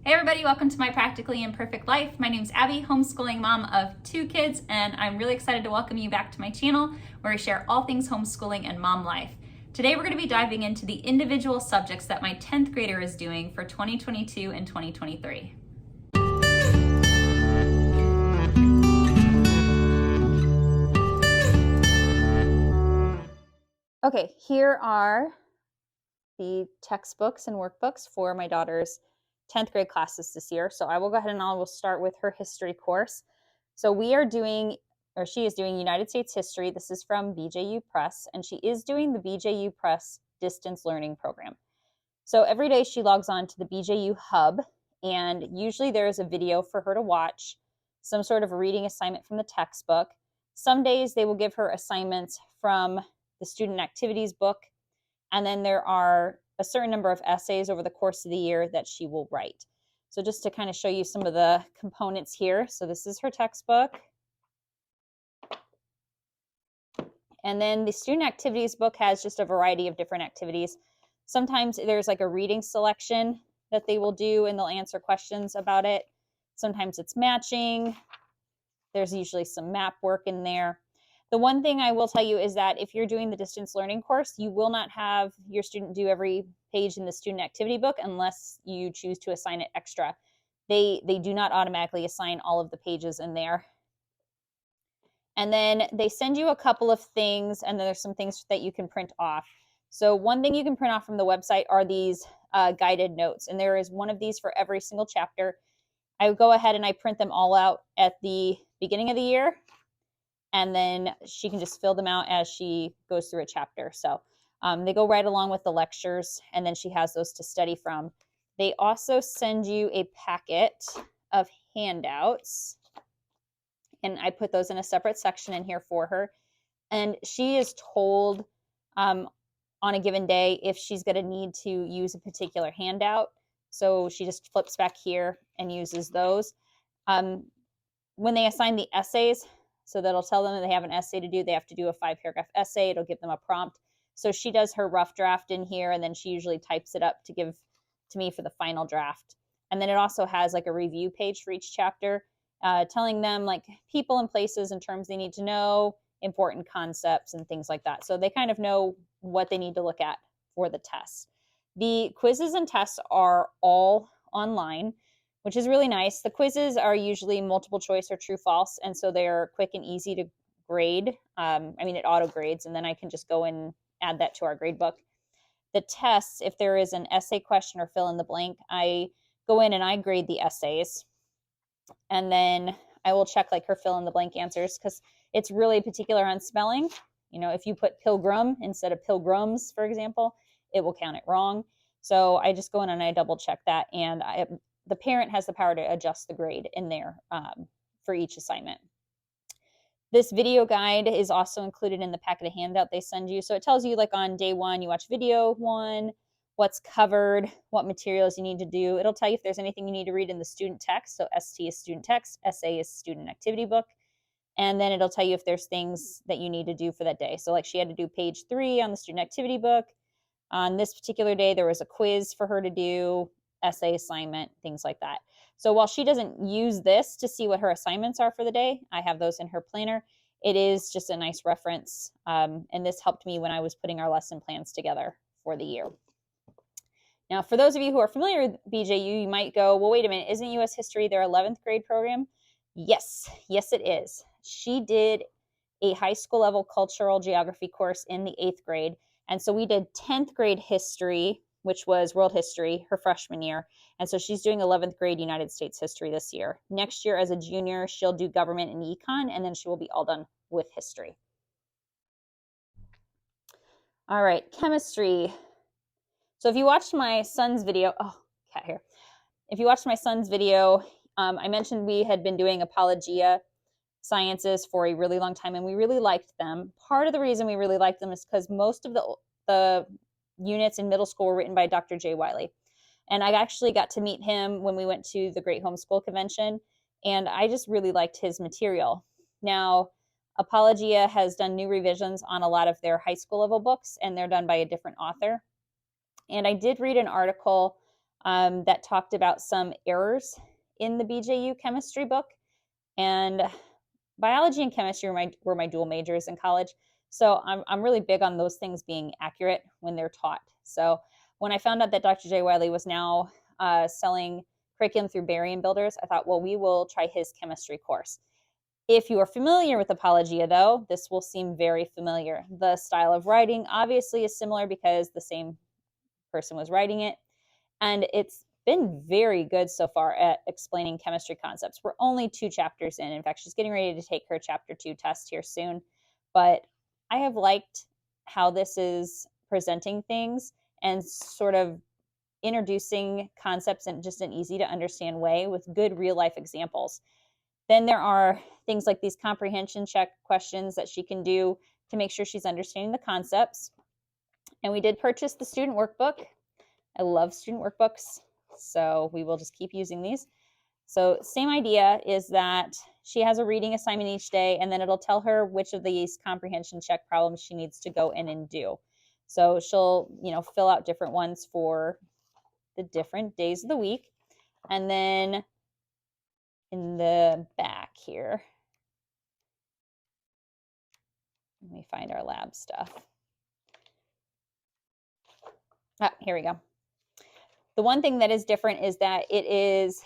Hey everybody, welcome to my Practically Imperfect Life. My name's Abby, homeschooling mom of 2 kids, and I'm really excited to welcome you back to my channel where I share all things homeschooling and mom life. Today we're going to be diving into the individual subjects that my 10th grader is doing for 2022 and 2023. Okay, here are the textbooks and workbooks for my daughter's 10th grade classes this year. So I will go ahead and I will start with her history course. So she is doing United States history. This is from BJU Press, and she is doing the BJU Press distance learning program. So every day she logs on to the BJU hub, and usually there is a video for her to watch, some sort of reading assignment from the textbook. Some days they will give her assignments from the student activities book, and then there are a certain number of essays over the course of the year that she will write. So just to kind of show you some of the components here. So this is her textbook. And then the student activities book has just a variety of different activities. Sometimes there's like a reading selection that they will do and they'll answer questions about it. Sometimes it's matching. There's usually some map work in there. The one thing I will tell you is that if you're doing the distance learning course, you will not have your student do every page in the student activity book unless you choose to assign it extra. They do not automatically assign all of the pages in there. And then they send you a couple of things, and then there's some things that you can print off. So one thing you can print off from the website are these guided notes, and there is one of these for every single chapter. I go ahead and I print them all out at the beginning of the year, and then she can just fill them out as she goes through a chapter. So they go right along with the lectures, and then she has those to study from. They also send you a packet of handouts, and I put those in a separate section in here for her. And she is told on a given day if she's going to need to use a particular handout. So she just flips back here and uses those. When they assign the essays, so that'll tell them that they have an essay to do. They have to do a 5-paragraph essay. It'll give them a prompt. So she does her rough draft in here, and then she usually types it up to give to me for the final draft. And then it also has like a review page for each chapter, telling them like people and places and terms they need to know, important concepts and things like that. So they kind of know what they need to look at for the test. The quizzes and tests are all online, which is really nice. The quizzes are usually multiple choice or true false, and so they're quick and easy to grade. It auto grades, and then I can just go and add that to our grade book. The tests, if there is an essay question or fill in the blank, I go in and I grade the essays, and then I will check like her fill in the blank answers because it's really particular on spelling. You know, if you put pilgrim instead of pilgrims, for example, it will count it wrong. So I just go in and I double check that, and the parent has the power to adjust the grade in there for each assignment. This video guide is also included in the packet of handout they send you. So it tells you like on day 1, you watch video 1, what's covered, what materials you need to do. It'll tell you if there's anything you need to read in the student text. So ST is student text, SA is student activity book. And then it'll tell you if there's things that you need to do for that day. So like she had to do page 3 on the student activity book. On this particular day, there was a quiz for her to do, essay assignment, things like that. So while she doesn't use this to see what her assignments are for the day, I have those in her planner. It is just a nice reference. And this helped me when I was putting our lesson plans together for the year. Now, for those of you who are familiar with BJU, you might go, well, wait a minute, isn't U.S. History their 11th grade program? Yes, it is. She did a high school level cultural geography course in the 8th grade. And so we did 10th grade history, which was world history, her freshman year. And so she's doing 11th grade United States history this year. Next year as a junior, she'll do government and econ, and then she will be all done with history. All right, chemistry. So if you watched my son's video, cat hair. If you watched my son's video, I mentioned we had been doing Apologia Sciences for a really long time, and we really liked them. Part of the reason we really liked them is because most of the units in middle school were written by Dr. J. Wiley. And I actually got to meet him when we went to the Great Homeschool Convention, and I just really liked his material. Now, Apologia has done new revisions on a lot of their high school level books, and they're done by a different author. And I did read an article that talked about some errors in the BJU chemistry book. And biology and chemistry were my dual majors in college. So I'm really big on those things being accurate when they're taught. So when I found out that Dr. J. Wiley was now selling curriculum through Barium Builders, I thought, well, we will try his chemistry course. If you are familiar with Apologia, though, this will seem very familiar. The style of writing obviously is similar because the same person was writing it. And it's been very good so far at explaining chemistry concepts. We're only 2 chapters in. In fact, she's getting ready to take her chapter 2 test here soon. But I have liked how this is presenting things and sort of introducing concepts in just an easy to understand way with good real life examples. Then there are things like these comprehension check questions that she can do to make sure she's understanding the concepts. And we did purchase the student workbook. I love student workbooks, so we will just keep using these. So same idea is that she has a reading assignment each day, and then it'll tell her which of these comprehension check problems she needs to go in and do. So she'll, fill out different ones for the different days of the week. And then in the back here, let me find our lab stuff. Here we go. The one thing that is different is that it is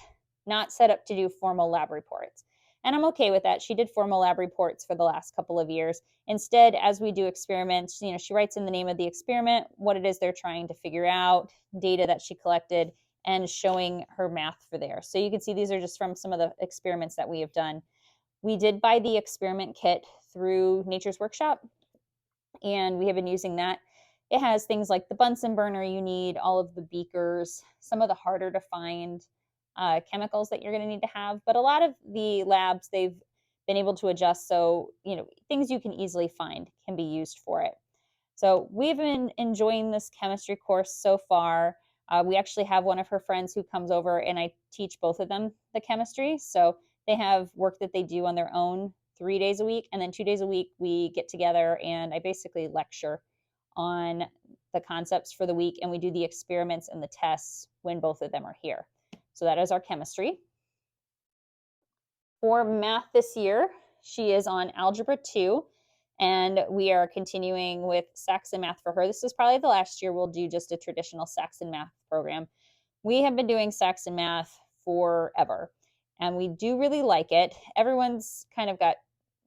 not set up to do formal lab reports. And I'm okay with that. She did formal lab reports for the last couple of years. Instead, as we do experiments, she writes in the name of the experiment, what it is they're trying to figure out, data that she collected, and showing her math for there. So you can see these are just from some of the experiments that we have done. We did buy the experiment kit through Nature's Workshop, and we have been using that. It has things like the Bunsen burner you need, all of the beakers, some of the harder to find chemicals that you're going to need to have. But a lot of the labs, they've been able to adjust so, things you can easily find can be used for it. So we've been enjoying this chemistry course so far. We actually have one of her friends who comes over, and I teach both of them the chemistry. So they have work that they do on their own 3 days a week, and then 2 days a week we get together and I basically lecture on the concepts for the week, and we do the experiments and the tests when both of them are here. So that is our chemistry. For math this year, she is on Algebra 2, and we are continuing with Saxon Math for her. This is probably the last year we'll do just a traditional Saxon Math program. We have been doing Saxon Math forever, and we do really like it. Everyone's kind of got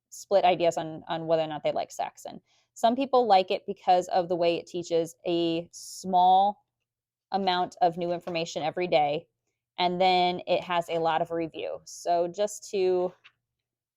split ideas on whether or not they like Saxon. Some people like it because of the way it teaches a small amount of new information every day, and then it has a lot of review. So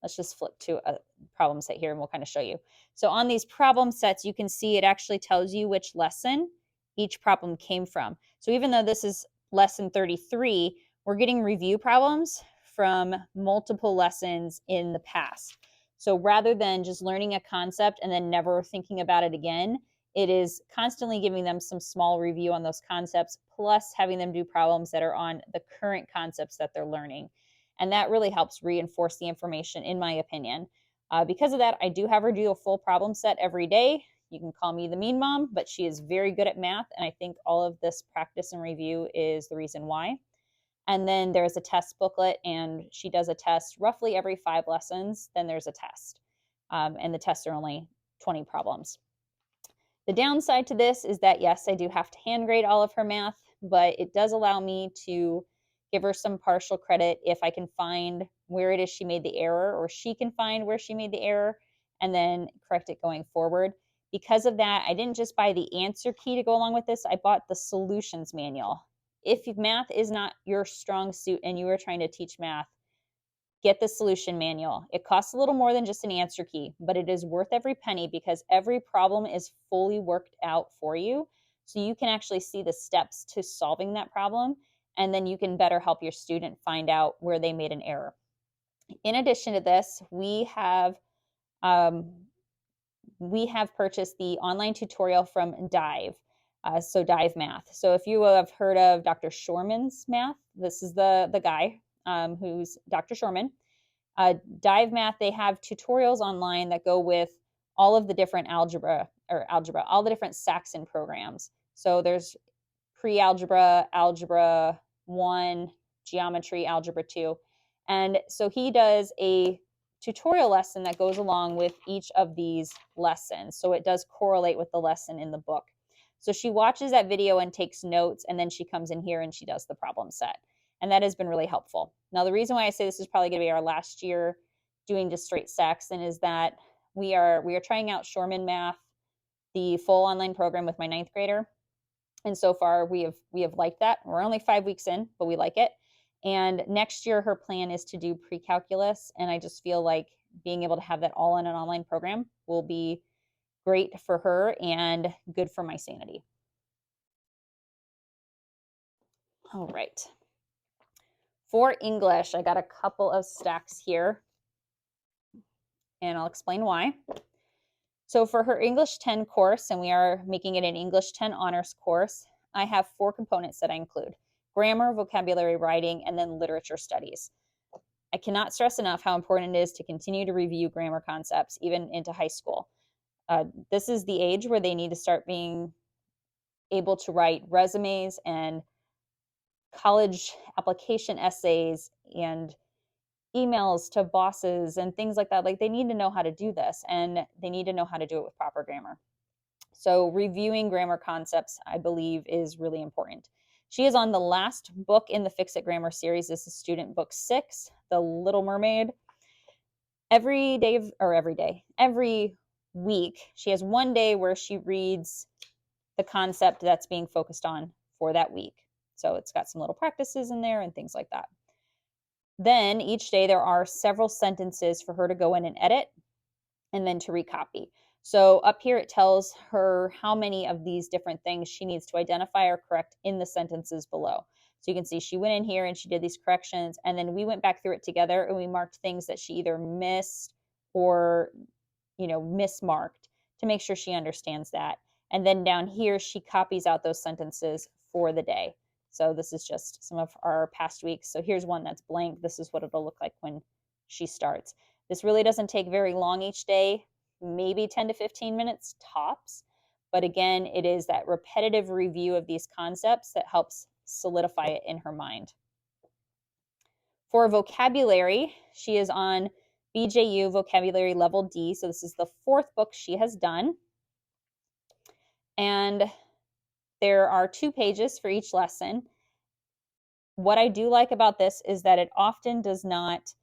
let's just flip to a problem set here and we'll kind of show you. So on these problem sets, you can see it actually tells you which lesson each problem came from. So even though this is lesson 33, we're getting review problems from multiple lessons in the past. So rather than just learning a concept and then never thinking about it again, it is constantly giving them some small review on those concepts, plus having them do problems that are on the current concepts that they're learning. And that really helps reinforce the information, in my opinion. Because of that, I do have her do a full problem set every day. You can call me the mean mom, but she is very good at math, and I think all of this practice and review is the reason why. And then there's a test booklet, and she does a test roughly every 5 lessons. Then there's a test, and the tests are only 20 problems. The downside to this is that, yes, I do have to hand grade all of her math, but it does allow me to give her some partial credit if I can find where it is she made the error, or she can find where she made the error and then correct it going forward. Because of that, I didn't just buy the answer key to go along with this, I bought the solutions manual. If math is not your strong suit and you are trying to teach math, get the solution manual. It costs a little more than just an answer key, but it is worth every penny because every problem is fully worked out for you. So you can actually see the steps to solving that problem, and then you can better help your student find out where they made an error. In addition to this, we have purchased the online tutorial from Dive. So Dive Math. So if you have heard of Dr. Shorman's math, this is the guy who's Dr. Shorman. Dive Math, they have tutorials online that go with all of the different all the different Saxon programs. So there's pre-algebra, algebra 1, geometry, algebra 2. And so he does a tutorial lesson that goes along with each of these lessons. So it does correlate with the lesson in the book. So she watches that video and takes notes, and then she comes in here and she does the problem set. And that has been really helpful. Now, the reason why I say this is probably going to be our last year doing just straight Saxon is that we are trying out Shoreman Math, the full online program with my 9th grader. And so far we have liked that. We're only 5 weeks in, but we like it. And next year her plan is to do pre-calculus. And I just feel like being able to have that all in an online program will be great for her and good for my sanity. All right. For English, I got a couple of stacks here, and I'll explain why. So for her English 10 course, and we are making it an English 10 honors course, I have 4 components that I include: grammar, vocabulary, writing, and then literature studies. I cannot stress enough how important it is to continue to review grammar concepts, even into high school. This is the age where they need to start being able to write resumes and college application essays and emails to bosses and things like that. Like, they need to know how to do this, and they need to know how to do it with proper grammar. So reviewing grammar concepts, I believe, is really important. She is on the last book in the Fix It Grammar series. This is student book 6, The Little Mermaid. Every week, she has one day where she reads the concept that's being focused on for that week. So it's got some little practices in there and things like that. Then each day there are several sentences for her to go in and edit and then to recopy. So up here it tells her how many of these different things she needs to identify or correct in the sentences below. So you can see she went in here and she did these corrections, and then we went back through it together and we marked things that she either missed or, mismarked to make sure she understands that. And then down here she copies out those sentences for the day. So this is just some of our past weeks. So here's one that's blank. This is what it'll look like when she starts. This really doesn't take very long each day, maybe 10 to 15 minutes tops. But again, it is that repetitive review of these concepts that helps solidify it in her mind. For vocabulary, she is on BJU Vocabulary Level D. So this is the 4th book she has done. And there are 2 pages for each lesson. What I do like about this is that it often does not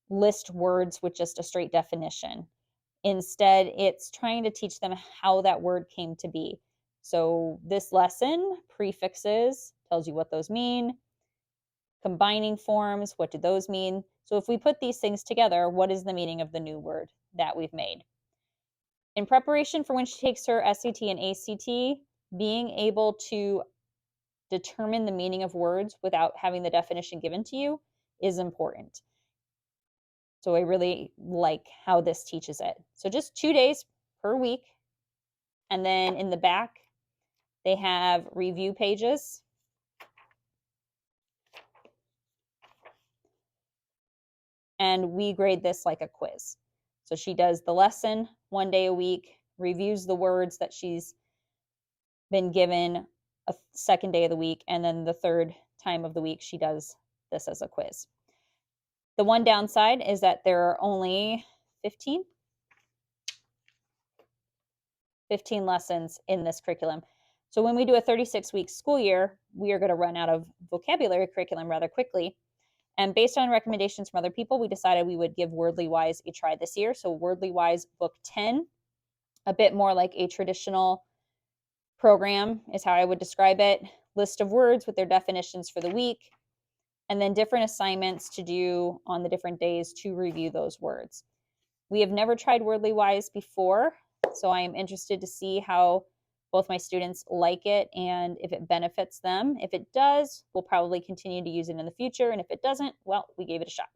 list words with just a straight definition. Instead, it's trying to teach them how that word came to be. So this lesson, prefixes, tells you what those mean. Combining forms, what do those mean? So if we put these things together, what is the meaning of the new word that we've made? In preparation for when she takes her SAT and ACT, being able to determine the meaning of words without having the definition given to you is important. So I really like how this teaches it. So just 2 days per week. And then in the back, they have review pages. And we grade this like a quiz. So she does the lesson 1 day a week, reviews the words that she's been given a 2nd day of the week, and then the 3rd time of the week she does this as a quiz. The one downside is that there are only 15 lessons in this curriculum. So when we do a 36-week school year, we are going to run out of vocabulary curriculum rather quickly. And based on recommendations from other people, we decided we would give Wordly Wise a try this year. So Wordly Wise Book 10, a bit more like a traditional program is how I would describe it. List of words with their definitions for the week, and then different assignments to do on the different days to review those words. We have never tried Wordly Wise before, so I am interested to see how both my students like it and if it benefits them. If it does, we'll probably continue to use it in the future, and if it doesn't, well, we gave it a shot.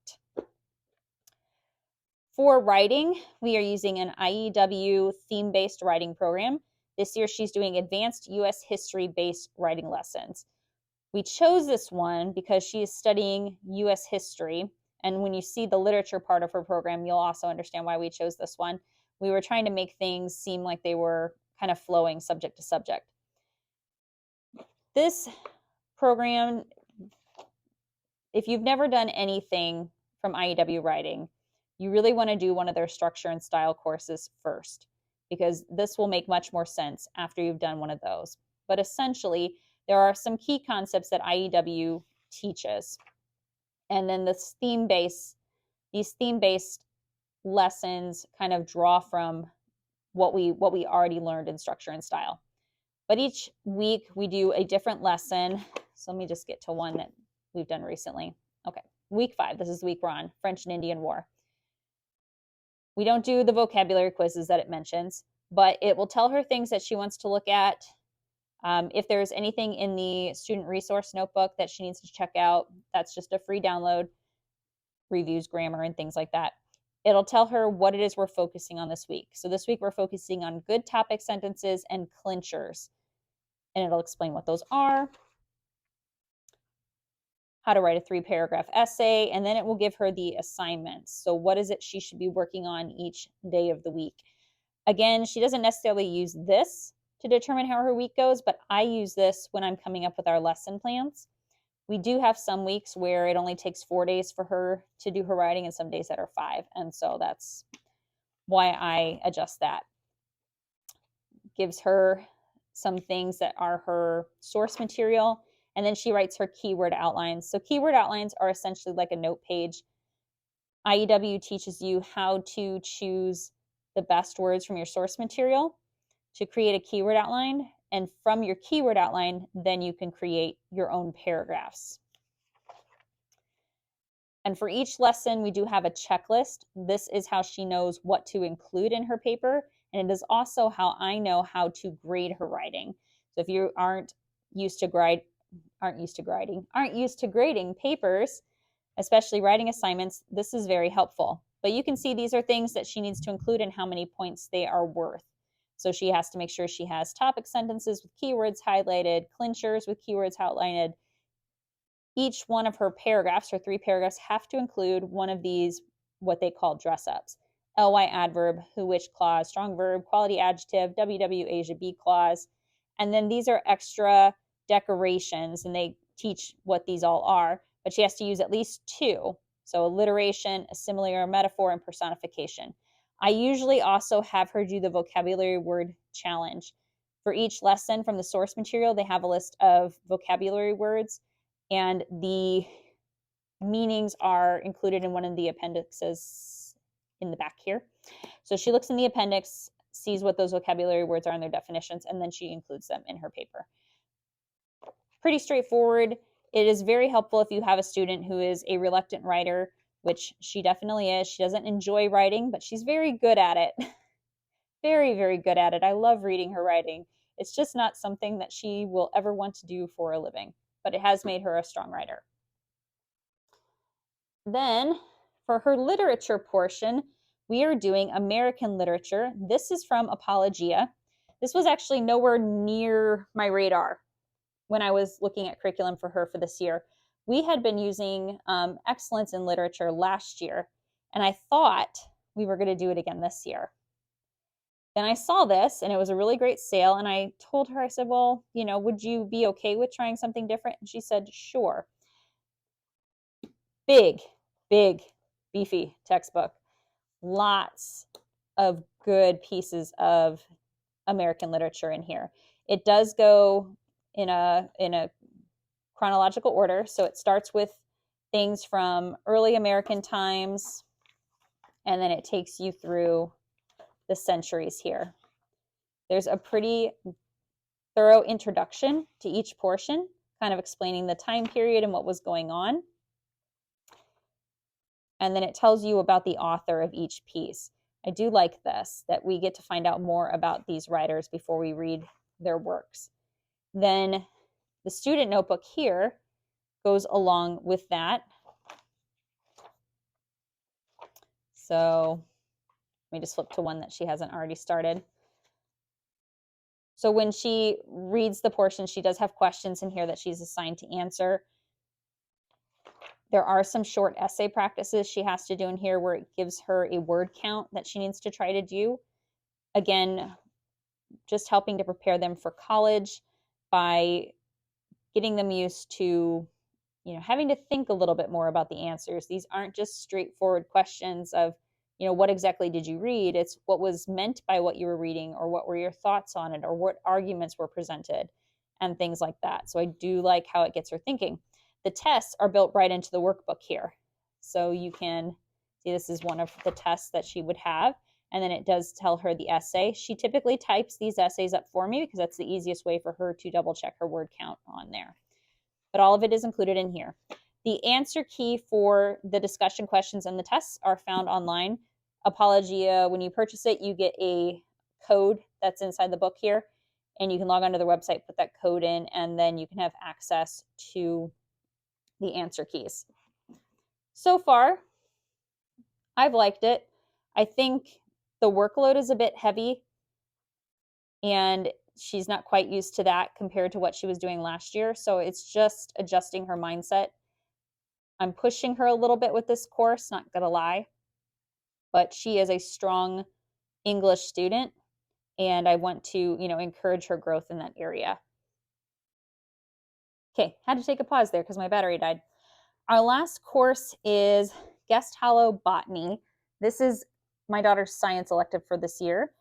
For writing, we are using an IEW theme-based writing program. This year she's doing advanced U.S. history-based writing lessons. We chose this one because she is studying U.S. history, and when you see the literature part of her program, you'll also understand why we chose this one. We were trying to make things seem like they were kind of flowing subject to subject. This program, if you've never done anything from IEW writing, you really want to do one of their structure and style courses first, because this will make much more sense after you've done one of those. But essentially, there are some key concepts that IEW teaches. And then these theme-based lessons kind of draw from what we already learned in structure and style. But each week we do a different lesson. So let me just get to one that we've done recently. Okay, week 5. This is the week we're on, French and Indian War. We don't do the vocabulary quizzes that it mentions, but it will tell her things that she wants to look at. If there's anything in the student resource notebook that she needs to check out, that's just a free download, reviews, grammar, and things like that. It'll tell her what it is we're focusing on this week. So this week we're focusing on good topic sentences and clinchers. And it'll explain what those are, how to write a 3-paragraph essay, and then it will give her the assignments. So what is it she should be working on each day of the week? Again, she doesn't necessarily use this to determine how her week goes, but I use this when I'm coming up with our lesson plans. We do have some weeks where it only takes 4 days for her to do her writing and some days that are 5. And so that's why I adjust that. Gives her some things that are her source material, and then she writes her keyword outlines. So keyword outlines are essentially like a note page. IEW teaches you how to choose the best words from your source material to create a keyword outline. And from your keyword outline, then you can create your own paragraphs. And for each lesson, we do have a checklist. This is how she knows what to include in her paper. And it is also how I know how to grade her writing. So if you aren't used to grading papers, especially writing assignments, this is very helpful. But you can see these are things that she needs to include and how many points they are worth. So she has to make sure she has topic sentences with keywords highlighted, clinchers with keywords highlighted. Each one of her paragraphs, her 3 paragraphs, have to include one of these, what they call dress-ups. ly adverb, who, which clause, strong verb, quality adjective, ww, Asia, be clause. And then these are extra decorations, and they teach what these all are. But she has to use at least 2. So alliteration, a simile or a metaphor, and personification. I usually also have her do the vocabulary word challenge. For each lesson from the source material, they have a list of vocabulary words, and the meanings are included in one of the appendixes in the back here. So she looks in the appendix, sees what those vocabulary words are and their definitions, and then she includes them in her paper. Pretty straightforward. It is very helpful if you have a student who is a reluctant writer, which she definitely is. She doesn't enjoy writing, but she's very good at it. Very, very good at it. I love reading her writing. It's just not something that she will ever want to do for a living, but it has made her a strong writer. Then for her literature portion, we are doing American literature. This is from Apologia. This was actually nowhere near my radar when I was looking at curriculum for her for this year. We had been using Excellence in Literature last year, and I thought we were going to do it again this year. Then I saw this, and it was a really great sale, and I told her, I said, well, would you be okay with trying something different? And she said, sure. Big, beefy textbook. Lots of good pieces of American literature in here. It does go in a chronological order. So it starts with things from early American times, and then it takes you through the centuries here. There's a pretty thorough introduction to each portion, kind of explaining the time period and what was going on. And then it tells you about the author of each piece. I do like this, that we get to find out more about these writers before we read their works. Then the student notebook here goes along with that. So let me just flip to one that she hasn't already started. So when she reads the portion, she does have questions in here that she's assigned to answer. There are some short essay practices she has to do in here where it gives her a word count that she needs to try to do. Again, just helping to prepare them for college by getting them used to, having to think a little bit more about the answers. These aren't just straightforward questions of, what exactly did you read? It's what was meant by what you were reading, or what were your thoughts on it, or what arguments were presented, and things like that. So I do like how it gets her thinking. The tests are built right into the workbook here. So you can see this is one of the tests that she would have. And then it does tell her the essay. She typically types these essays up for me because that's the easiest way for her to double check her word count on there. But all of it is included in here. The answer key for the discussion questions and the tests are found online. Apologia, when you purchase it, you get a code that's inside the book here, and you can log onto the website, put that code in, and then you can have access to the answer keys. So far, I've liked it. I think the workload is a bit heavy, and she's not quite used to that compared to what she was doing last year. So it's just adjusting her mindset. I'm pushing her a little bit with this course, not gonna lie, but she is a strong English student, and I want to, encourage her growth in that area. Okay, had to take a pause there because my battery died. Our last course is Guest Hollow Botany. This is my daughter's science elective for this year.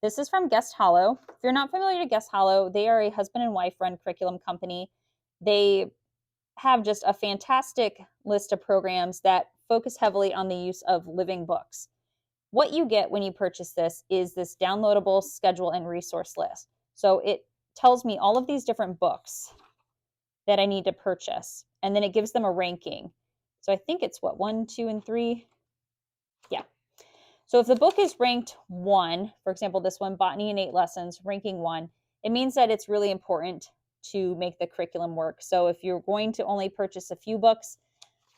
This is from Guest Hollow. If you're not familiar with Guest Hollow, they are a husband and wife run curriculum company. They have just a fantastic list of programs that focus heavily on the use of living books. What you get when you purchase this is this downloadable schedule and resource list. So it tells me all of these different books that I need to purchase, and then it gives them a ranking. So I think it's 1, 2, and 3. Yeah. So if the book is ranked 1, for example, this one, Botany in 8 Lessons, ranking 1, it means that it's really important to make the curriculum work. So if you're going to only purchase a few books,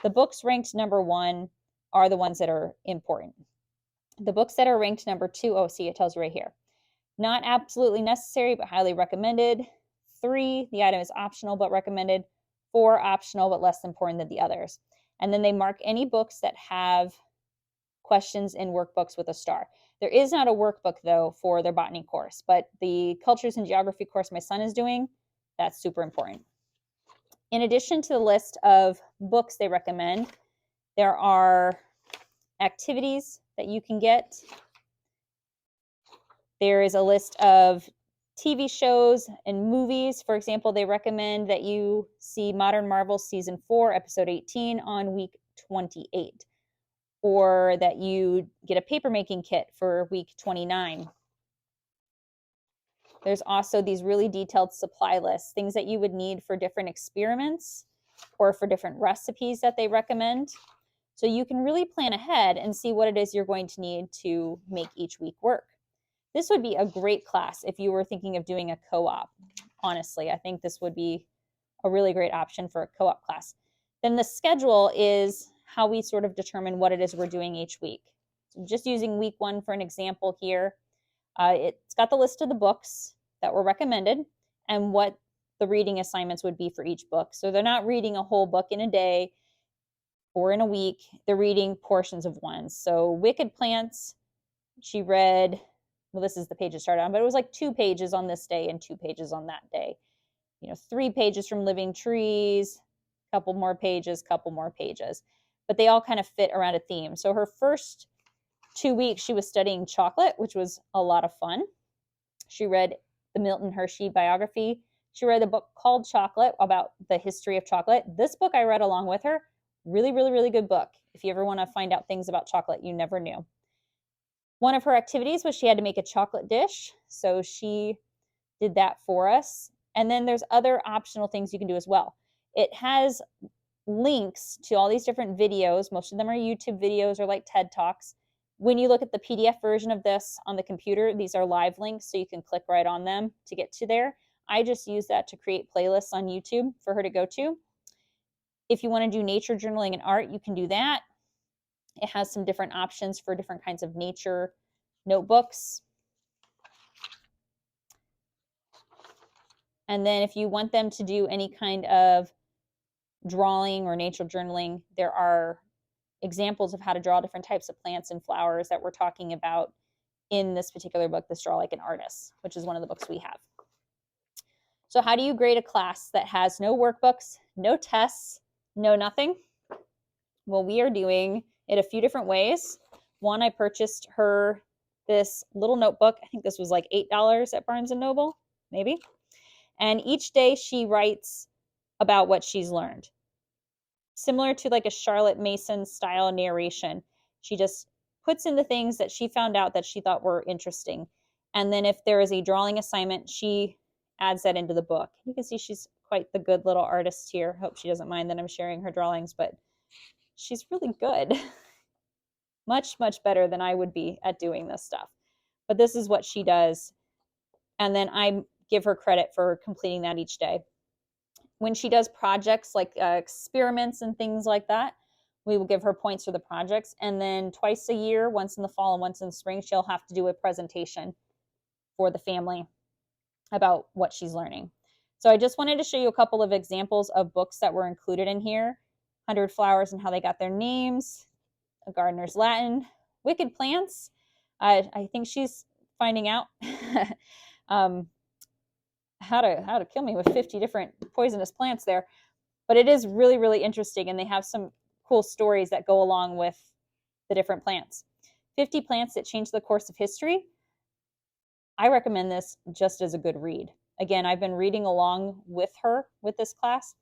the books ranked number 1 are the ones that are important. The books that are ranked number 2, see, it tells you right here. Not absolutely necessary, but highly recommended. 3, the item is optional but recommended. 4, optional but less important than the others. And then they mark any books that have questions in workbooks with a star. There is not a workbook, though, for their botany course, but the cultures and geography course my son is doing, that's super important. In addition to the list of books they recommend, there are activities that you can get. There is a list of TV shows and movies. For example, they recommend that you see Modern Marvels Season 4, Episode 18 on week 28, or that you get a paper-making kit for week 29. There's also these really detailed supply lists, things that you would need for different experiments or for different recipes that they recommend. So you can really plan ahead and see what it is you're going to need to make each week work. This would be a great class if you were thinking of doing a co-op. Honestly, I think this would be a really great option for a co-op class. Then the schedule is how we sort of determine what it is we're doing each week. So just using week 1 for an example here, it's got the list of the books that were recommended and what the reading assignments would be for each book. So they're not reading a whole book in a day or in a week. They're reading portions of one. So Wicked Plants, she read, well, this is the page it started on, but it was like 2 pages on this day and 2 pages on that day. 3 pages from Living Trees, couple more pages. But they all kind of fit around a theme. So her first 2 weeks, she was studying chocolate, which was a lot of fun. She read the Milton Hershey biography. She read a book called Chocolate about the history of chocolate. This book I read along with her. Really, really, really good book. If you ever want to find out things about chocolate you never knew. One of her activities was she had to make a chocolate dish. So she did that for us. And then there's other optional things you can do as well. It has links to all these different videos. Most of them are YouTube videos or like TED Talks. When you look at the PDF version of this on the computer, these are live links, so you can click right on them to get to there. I just use that to create playlists on YouTube for her to go to. If you want to do nature journaling and art, you can do that. It has some different options for different kinds of nature notebooks. And then if you want them to do any kind of drawing or nature journaling, there are examples of how to draw different types of plants and flowers that we're talking about in this particular book, This Draw Like an Artist, which is one of the books we have. So how do you grade a class that has no workbooks, no tests, no nothing? Well, we are doing it a few different ways. One, I purchased her this little notebook. I think this was like $8 at Barnes & Noble, maybe. And each day she writes about what she's learned. Similar to like a Charlotte Mason style narration. She just puts in the things that she found out that she thought were interesting. And then if there is a drawing assignment, she adds that into the book. You can see she's quite the good little artist here. Hope she doesn't mind that I'm sharing her drawings, but she's really good. Much, much better than I would be at doing this stuff. But this is what she does. And then I give her credit for completing that each day. When she does projects like experiments and things like that, we will give her points for the projects. And then twice a year, once in the fall and once in the spring, she'll have to do a presentation for the family about what she's learning. So I just wanted to show you a couple of examples of books that were included in here. 100 Flowers and How They Got Their Names, A Gardener's Latin, Wicked Plants. I think she's finding out how to kill me with 50 different poisonous plants there. But it is really, really interesting, and they have some cool stories that go along with the different plants. 50 Plants That Changed the Course of History. I recommend this just as a good read. Again, I've been reading along with her with this class,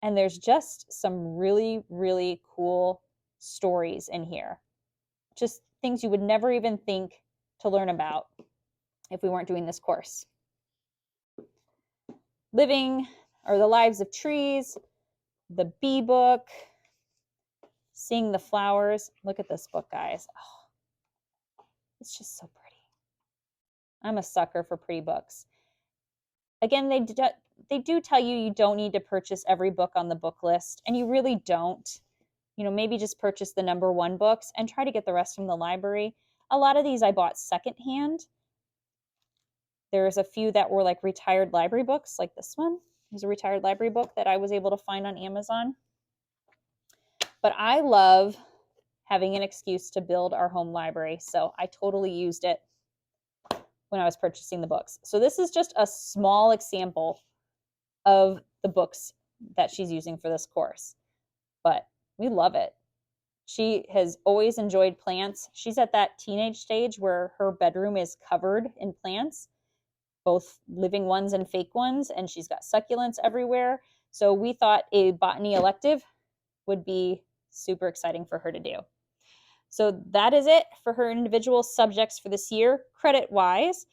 and there's just some really, really cool stories in here. Just things you would never even think to learn about if we weren't doing this course. Living or the Lives of Trees, the Bee Book, Seeing the Flowers. Look at this book, guys. Oh, it's just so pretty. I'm a sucker for pretty books. Again, they do tell you you don't need to purchase every book on the book list, and you really don't. You know, maybe just purchase the number one books and try to get the rest from the library. A lot of these I bought secondhand. There's a few that were like retired library books, like this one. It was a retired library book that I was able to find on Amazon. But I love having an excuse to build our home library, so I totally used it when I was purchasing the books. So this is just a small example of the books that she's using for this course, but we love it. She has always enjoyed plants. She's at that teenage stage where her bedroom is covered in plants, both living ones and fake ones, and she's got succulents everywhere. So we thought a botany elective would be super exciting for her to do. So that is it for her individual subjects for this year. Credit-wise,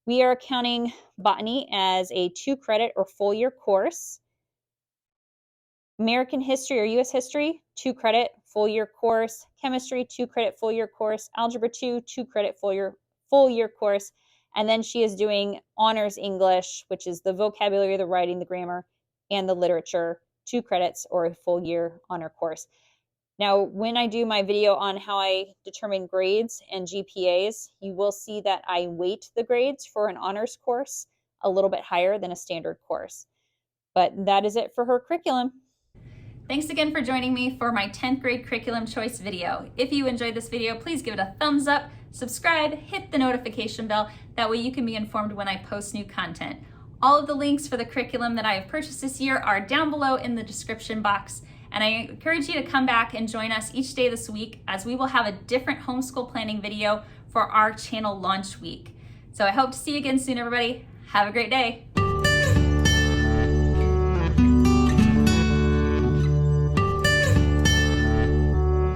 we are counting botany as a 2-credit or full-year course. American history or U.S. history, 2-credit, full-year course. Chemistry, 2-credit, full-year course. Algebra 2, 2-credit, full-year course. And then she is doing honors English, which is the vocabulary, the writing, the grammar, and the literature, 2 credits or a full-year honor course. Now, when I do my video on how I determine grades and GPAs, you will see that I weight the grades for an honors course a little bit higher than a standard course. But that is it for her curriculum. Thanks again for joining me for my 10th grade curriculum choice video. If you enjoyed this video, please give it a thumbs up, subscribe, hit the notification bell. That way you can be informed when I post new content. All of the links for the curriculum that I have purchased this year are down below in the description box. And I encourage you to come back and join us each day this week, as we will have a different homeschool planning video for our channel launch week. So I hope to see you again soon, everybody. Have a great day.